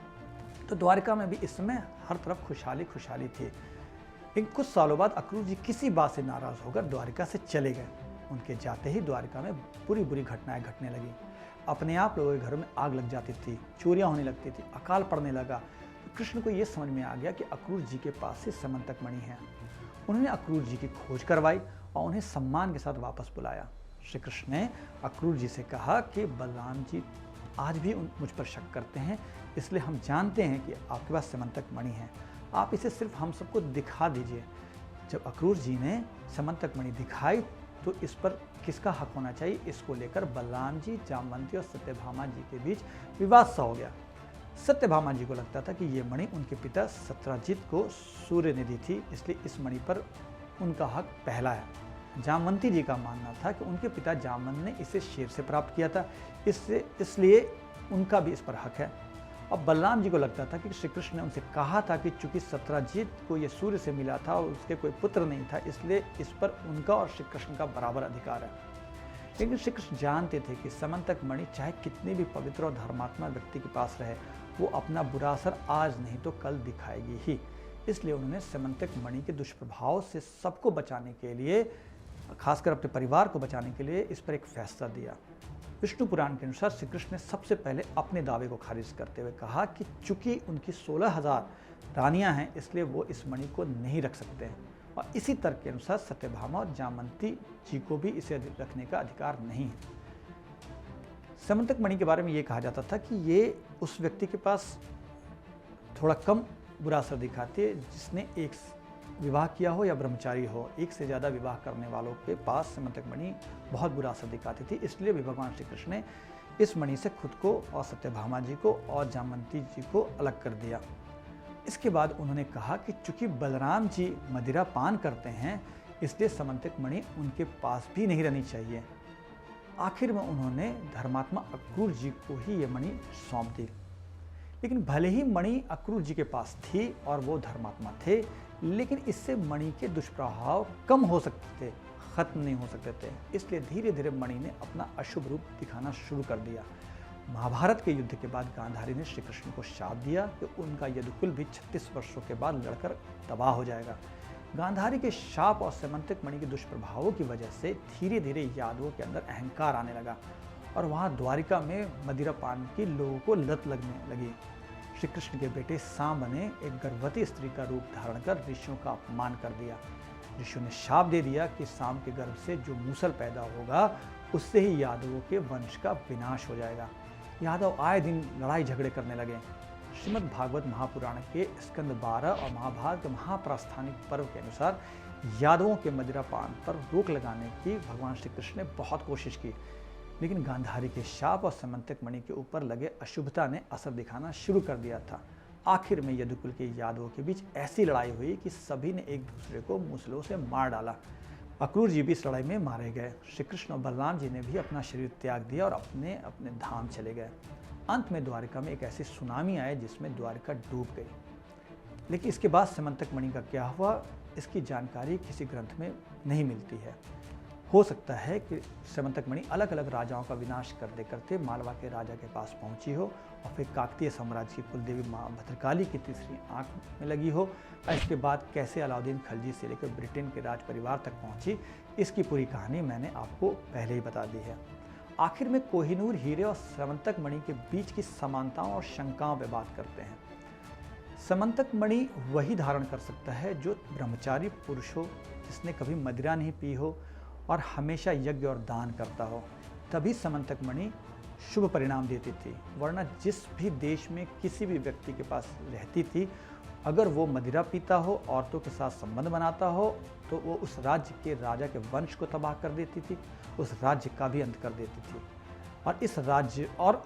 तो द्वारिका में भी इस समय हर तरफ खुशहाली खुशहाली थी। लेकिन कुछ सालों बाद अक्रूर जी किसी बात से नाराज होकर द्वारिका से चले गए। उनके जाते ही द्वारिका में बुरी बुरी घटनाएं घटने लगी। अपने आप लोगों के घरों में आग लग जाती थी, चोरियां होने लगती थी, अकाल पड़ने लगा। तो कृष्ण को यह समझ में आ गया कि अक्रूर जी के पास से स्यमंतक मणि है। उन्होंने अक्रूर जी की खोज करवाई और उन्हें सम्मान के साथ वापस बुलाया। श्री कृष्ण ने अक्रूर जी से कहा कि बलराम जी आज भी मुझ पर शक करते हैं, इसलिए हम जानते हैं कि आपके पास स्यमंतक मणि है, आप इसे सिर्फ हम सबको दिखा दीजिए। जब अक्रूर जी ने स्यमंतक मणि दिखाई तो इस पर किसका हक होना चाहिए, इसको लेकर बलराम जी, जामवंती और सत्यभामा जी के बीच विवाद सा हो गया। सत्यभामा जी को लगता था कि ये मणि उनके पिता सत्यजित को सूर्य ने दी थी, इसलिए इस मणि पर उनका हक पहला है। जामवंती जी का मानना था कि उनके पिता जामवंत ने इसे शेर से प्राप्त किया था, इसलिए उनका भी इस पर हक है। और बलराम जी को लगता था कि श्री कृष्ण ने उनसे कहा था कि चूंकि सत्यजित को ये सूर्य से मिला था और उसके कोई पुत्र नहीं था, इसलिए इस पर उनका और श्री कृष्ण का बराबर अधिकार है। लेकिन श्री कृष्ण जानते थे कि स्यमंतक मणि चाहे कितनी भी पवित्र और धर्मात्मा व्यक्ति के पास रहे, वो अपना बुरा असर आज नहीं तो कल दिखाएगी ही। इसलिए उन्होंने स्यमंतक मणि के दुष्प्रभाव से सबको बचाने के लिए, खासकर अपने परिवार को बचाने के लिए इस पर एक फैसला दिया। विष्णु पुराण के अनुसार श्री कृष्ण ने सबसे पहले अपने दावे को खारिज करते हुए कहा कि चूंकि उनकी 16,000 रानियां हैं, इसलिए वो इस मणि को नहीं रख सकते हैं। और इसी तर्क के अनुसार सत्यभामा और जामवंती जी को भी इसे रखने का अधिकार नहीं है। स्यमंतक मणि के बारे में ये कहा जाता था कि ये उस व्यक्ति के पास थोड़ा कम बुरा असर दिखाती है जिसने एक विवाह किया हो या ब्रह्मचारी हो, एक से ज़्यादा विवाह करने वालों के पास समंतक मणि बहुत बुरा असर दिखाती थी। इसलिए भी भगवान श्री कृष्ण ने इस मणि से खुद को और सत्यभामा जी को और जामवंती जी को अलग कर दिया। इसके बाद उन्होंने कहा कि चूंकि बलराम जी मदिरा पान करते हैं, इसलिए समंतक मणि उनके पास भी नहीं रहनी चाहिए। आखिर में उन्होंने धर्मात्मा अक्रूर जी को ही ये मणि सौंप दी। लेकिन भले ही मणि अक्रूर जी के पास थी और वो धर्मात्मा थे, लेकिन इससे मणि के दुष्प्रभाव कम हो सकते थे, खत्म नहीं हो सकते थे। इसलिए धीरे धीरे मणि ने अपना अशुभ रूप दिखाना शुरू कर दिया। महाभारत के युद्ध के बाद गांधारी ने श्री कृष्ण को शाप दिया कि उनका यदुकुल भी 36 वर्षों के बाद लड़कर तबाह हो जाएगा। गांधारी के शाप और समंतक मणि के दुष्प्रभावों की वजह से धीरे धीरे यादवों के अंदर अहंकार आने लगा और वहाँ द्वारिका में मदिरा पान की लोगों को लत लगने लगी। श्री कृष्ण के बेटे सांब ने एक गर्भवती स्त्री का रूप धारण कर ऋषियों का अपमान कर दिया। ऋषियों ने शाप दे दिया कि सांब के गर्भ से जो मूसल पैदा होगा, उससे ही यादवों के वंश का विनाश हो जाएगा। यादव आए दिन लड़ाई झगड़े करने लगे। श्रीमद् भागवत महापुराण के स्कंद 12 और महाभारत के महाप्रास्थानिक पर्व के अनुसार यादवों के मदिरा पान पर रोक लगाने की भगवान श्री कृष्ण ने बहुत कोशिश की, लेकिन गांधारी के शाप और समंतक मणि के ऊपर लगे अशुभता ने असर दिखाना शुरू कर दिया था। आखिर में यदुकुल के यादवों के बीच ऐसी लड़ाई हुई कि सभी ने एक दूसरे को मूसलों से मार डाला। अक्रूर जी भी इस लड़ाई में मारे गए। श्री कृष्ण और बलराम जी ने भी अपना शरीर त्याग दिया और अपने अपने धाम चले गए। अंत में द्वारिका में एक ऐसी सुनामी आई जिसमें द्वारिका डूब गई। लेकिन इसके बाद समंतक मणि का क्या हुआ, इसकी जानकारी किसी ग्रंथ में नहीं मिलती है। हो सकता है कि समंतक मणि अलग अलग राजाओं का विनाश करते करते मालवा के राजा के पास पहुंची हो और फिर काकतीय साम्राज्य की कुलदेवी माँ भद्रकाली की तीसरी आंख में लगी हो, और इसके बाद कैसे अलाउद्दीन खलजी से लेकर ब्रिटेन के राज परिवार तक पहुंची, इसकी पूरी कहानी मैंने आपको पहले ही बता दी है। आखिर में कोहिनूर हीरे और समंतक मणि के बीच की समानताओं और शंकाओं पर बात करते हैं। समंतक मणि वही धारण कर सकता है जो ब्रह्मचारी पुरुष हो, जिसने कभी मदिरा नहीं पी हो और हमेशा यज्ञ और दान करता हो, तभी समंतक मणि शुभ परिणाम देती थी। वरना जिस भी देश में किसी भी व्यक्ति के पास रहती थी, अगर वो मदिरा पीता हो, औरतों के साथ संबंध बनाता हो, तो वो उस राज्य के राजा के वंश को तबाह कर देती थी, उस राज्य का भी अंत कर देती थी। और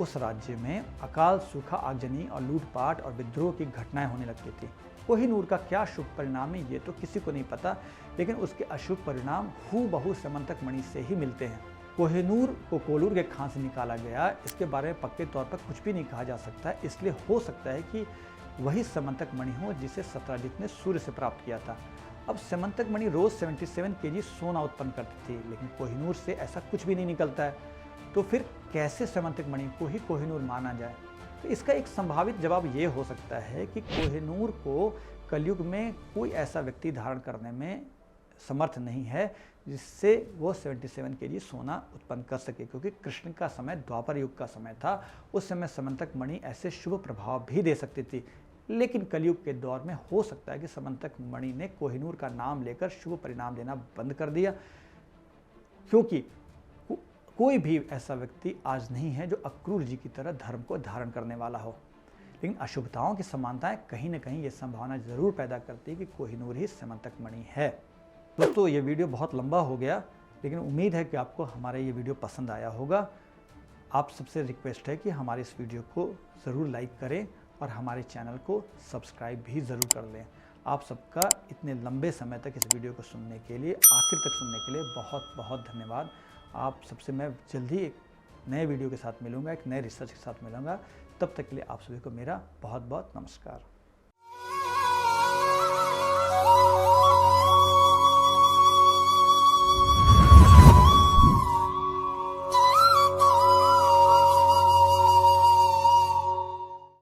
उस राज्य में अकाल, सूखा, आगजनी और लूटपाट और विद्रोह की घटनाएं होने लगती थी। कोहिनूर का क्या शुभ परिणाम है ये तो किसी को नहीं पता, लेकिन उसके अशुभ परिणाम हूबहू समंतक मणि से ही मिलते हैं। कोहिनूर को कोलूर के खान से निकाला गया, इसके बारे में पक्के तौर पर कुछ भी नहीं कहा जा सकता है। इसलिए हो सकता है कि वही समंतक मणि हो जिसे सत्राजित ने सूर्य से प्राप्त किया था। अब समंतक मणि रोज 77 kg सोना उत्पन्न करती थी, लेकिन कोहिनूर से ऐसा कुछ भी नहीं निकलता है। तो फिर कैसे समंतक मणि को ही कोहिनूर माना जाए? तो इसका एक संभावित जवाब ये हो सकता है कि कोहिनूर को कलयुग में कोई ऐसा व्यक्ति धारण करने में समर्थ नहीं है जिससे वो 77 kg सोना उत्पन्न कर सके, क्योंकि कृष्ण का समय द्वापर युग का समय था। उस समय समंतक मणि ऐसे शुभ प्रभाव भी दे सकती थी, लेकिन कलयुग के दौर में हो सकता है कि समंतक मणि ने कोहिनूर का नाम लेकर शुभ परिणाम देना बंद कर दिया, क्योंकि कोई भी ऐसा व्यक्ति आज नहीं है जो अक्रूर जी की तरह धर्म को धारण करने वाला हो। लेकिन अशुभताओं की समानताएं कहीं ना कहीं ये संभावना जरूर पैदा करती है कि कोहिनूर ही समंतक मणि है। दोस्तों, ये वीडियो बहुत लंबा हो गया, लेकिन उम्मीद है कि आपको हमारा ये वीडियो पसंद आया होगा। आप सबसे रिक्वेस्ट है कि हमारे इस वीडियो को ज़रूर लाइक करें और हमारे चैनल को सब्सक्राइब भी ज़रूर कर लें। आप सबका इतने लंबे समय तक इस वीडियो को सुनने के लिए, आखिर तक सुनने के लिए बहुत बहुत धन्यवाद। आप सबसे मैं जल्दी एक नए वीडियो के साथ मिलूंगा, एक नए रिसर्च के साथ मिलूंगा। तब तक के लिए आप सभी को मेरा बहुत बहुत नमस्कार।